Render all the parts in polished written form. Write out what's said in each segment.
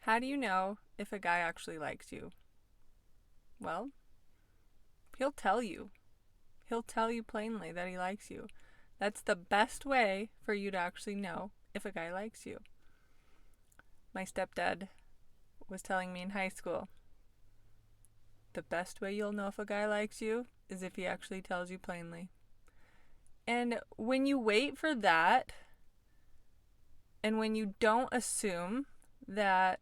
How do you know if a guy actually likes you? Well, he'll tell you. He'll tell you plainly that he likes you. That's the best way for you to actually know if a guy likes you. My stepdad was telling me in high school, the best way you'll know if a guy likes you is if he actually tells you plainly. And when you wait for that, and when you don't assume that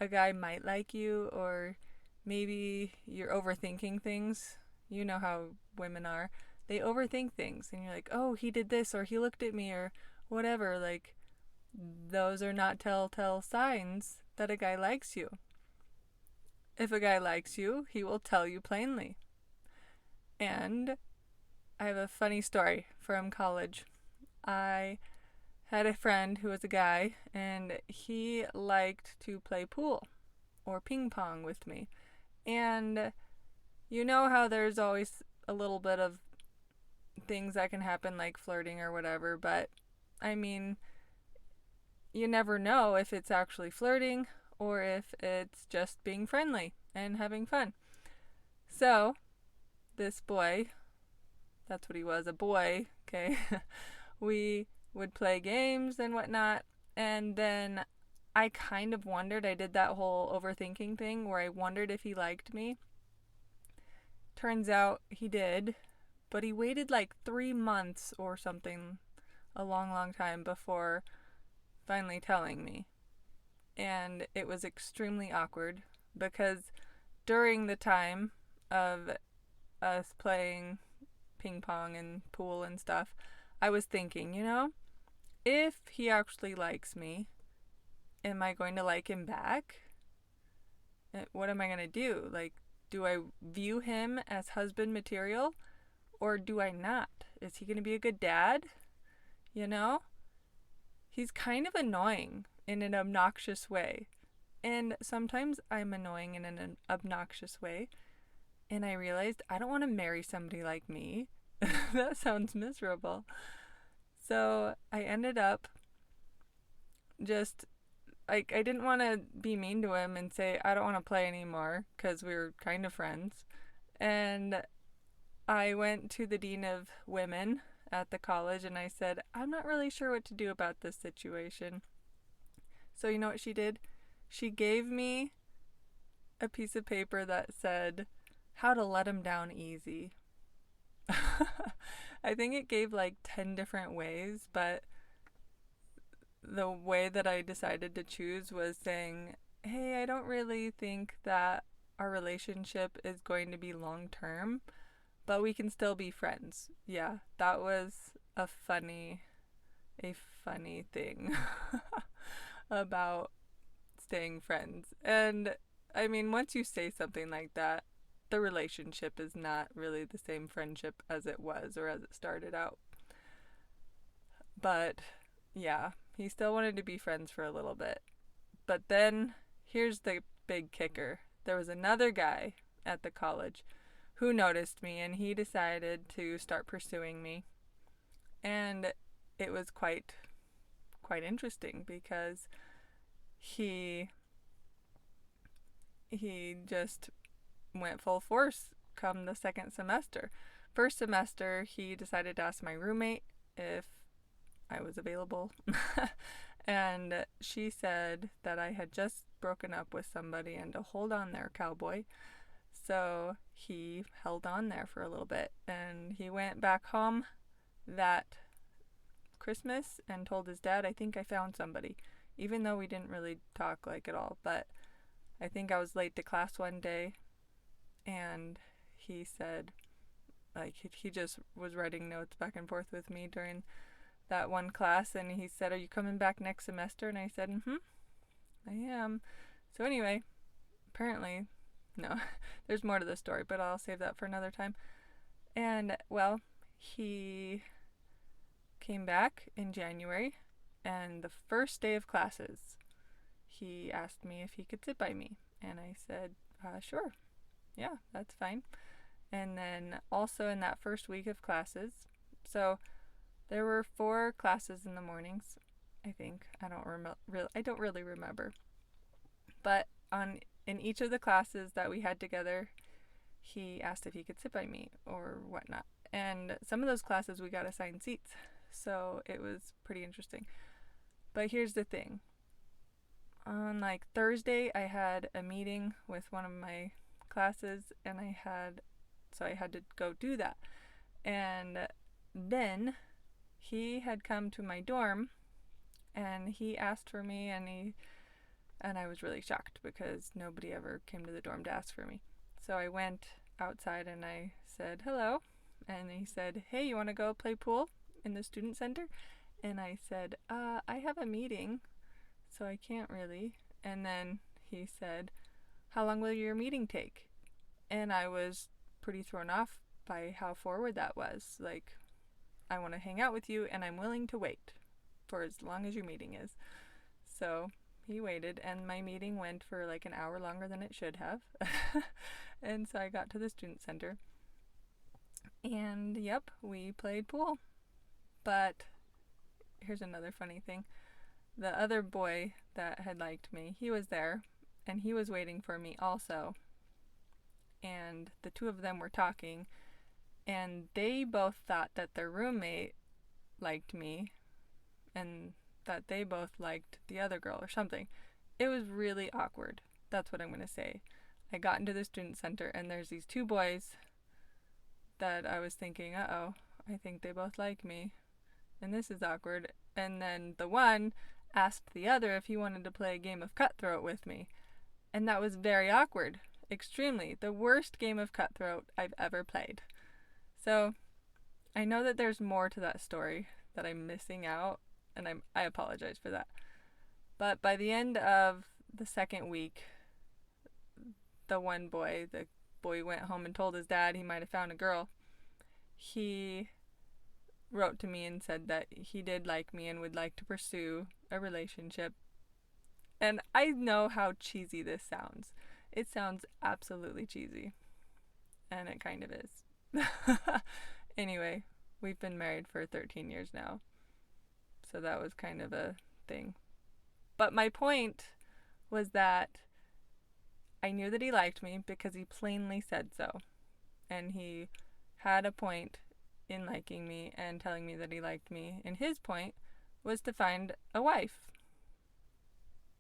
a guy might like you, or maybe you're overthinking things, you know how women are. They overthink things, and you're like, oh, he did this, or he looked at me, or whatever. Like, those are not telltale signs that a guy likes you. If a guy likes you, he will tell you plainly. And I have a funny story from college. I had a friend who was a guy, and he liked to play pool or ping pong with me. And you know how there's always a little bit of things that can happen, like flirting or whatever, but I mean, you never know if it's actually flirting or if it's just being friendly and having fun. So, this boy, that's what he was, a boy, okay, we would play games and whatnot, and then I kind of wondered, I did that whole overthinking thing where I wondered if he liked me. Turns out he did, but he waited like 3 months or something, a long, long time before finally telling me. And it was extremely awkward because during the time of us playing ping pong and pool and stuff, I was thinking, if he actually likes me, am I going to like him back? What am I going to do? Like, do I view him as husband material or do I not? Is he going to be a good dad? You know? He's kind of annoying in an obnoxious way. And sometimes I'm annoying in an obnoxious way. And I realized I don't want to marry somebody like me. That sounds miserable. So I ended up just, like, I didn't want to be mean to him and say, I don't want to play anymore because we were kind of friends. And I went to the dean of women at the college and I said, I'm not really sure what to do about this situation. So, you know what she did? She gave me a piece of paper that said, how to let him down easy. I think it gave like 10 different ways, but the way that I decided to choose was saying, hey, I don't really think that our relationship is going to be long term, but we can still be friends. Yeah, that was a funny thing about staying friends. And I mean, once you say something like that, the relationship is not really the same friendship as it was or as it started out. But yeah, he still wanted to be friends for a little bit. But then here's the big kicker. There was another guy at the college who noticed me and he decided to start pursuing me. And it was quite interesting because he just went full force come the second semester. First semester, he decided to ask my roommate if I was available. And she said that I had just broken up with somebody and to hold on there, cowboy. So he held on there for a little bit and he went back home that Christmas and told his dad, I think I found somebody, even though we didn't really talk like at all. But I think I was late to class one day and he said, like, he just was writing notes back and forth with me during that one class, and he said, are you coming back next semester? And I said, I am. So anyway, apparently, no, there's more to the story, but I'll save that for another time. And well, he came back in January, and the first day of classes, he asked me if he could sit by me, and I said, sure, yeah, that's fine. And then also in that first week of classes, so there were 4 classes in the mornings, I think. I don't really remember. But in each of the classes that we had together, he asked if he could sit by me or whatnot. And some of those classes we got assigned seats, so it was pretty interesting. But here's the thing. On like Thursday, I had a meeting with one of my classes, and I had to go do that. And then he had come to my dorm, and he asked for me, and I was really shocked because nobody ever came to the dorm to ask for me. So I went outside and I said hello, and he said, "Hey, you want to go play pool in the student center?" And I said, I have a meeting, so I can't really. And then he said, "How long will your meeting take?" And I was pretty thrown off by how forward that was. Like, I want to hang out with you and I'm willing to wait for as long as your meeting is. So he waited, and my meeting went for like an hour longer than it should have. And so I got to the student center, and yep, we played pool. But here's another funny thing. The other boy that had liked me, he was there, and he was waiting for me also. And the two of them were talking, and they both thought that their roommate liked me, and that they both liked the other girl or something. It was really awkward. That's what I'm going to say. I got into the student center, and there's these two boys that I was thinking, uh-oh, I think they both like me, and this is awkward. And then the one asked the other if he wanted to play a game of cutthroat with me, and that was very awkward. Extremely. The worst game of cutthroat I've ever played. So I know that there's more to that story that I'm missing out, and I apologize for that. But by the end of the second week, the boy went home and told his dad he might have found a girl. He wrote to me and said that he did like me and would like to pursue a relationship. And I know how cheesy this sounds. It sounds absolutely cheesy. And it kind of is. Anyway, we've been married for 13 years now. So that was kind of a thing. But my point was that I knew that he liked me because he plainly said so. And he had a point in liking me and telling me that he liked me. And his point was to find a wife.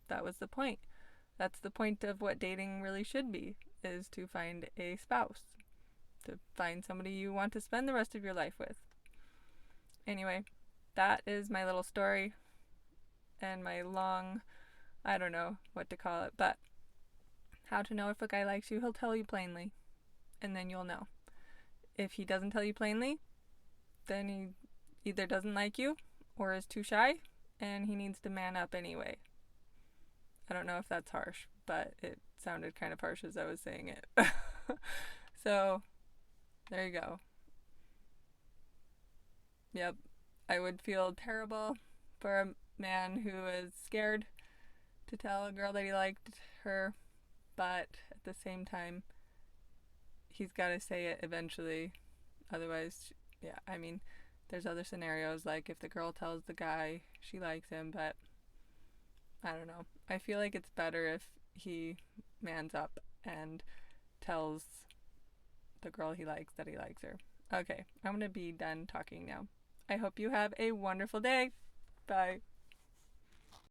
That was the point. That's the point of what dating really should be, is to find a spouse. To find somebody you want to spend the rest of your life with. Anyway, that is my little story and my long, I don't know what to call it, but how to know if a guy likes you. He'll tell you plainly, and then you'll know. If he doesn't tell you plainly, then he either doesn't like you or is too shy, and he needs to man up anyway. I don't know if that's harsh, but it sounded kind of harsh as I was saying it. So, there you go. Yep, I would feel terrible for a man who is scared to tell a girl that he liked her, but at the same time, he's got to say it eventually. Otherwise, yeah, I mean, there's other scenarios, like if the girl tells the guy she likes him, but I don't know. I feel like it's better if he mans up and tells the girl he likes that he likes her. Okay, I'm going to be done talking now. I hope you have a wonderful day. Bye.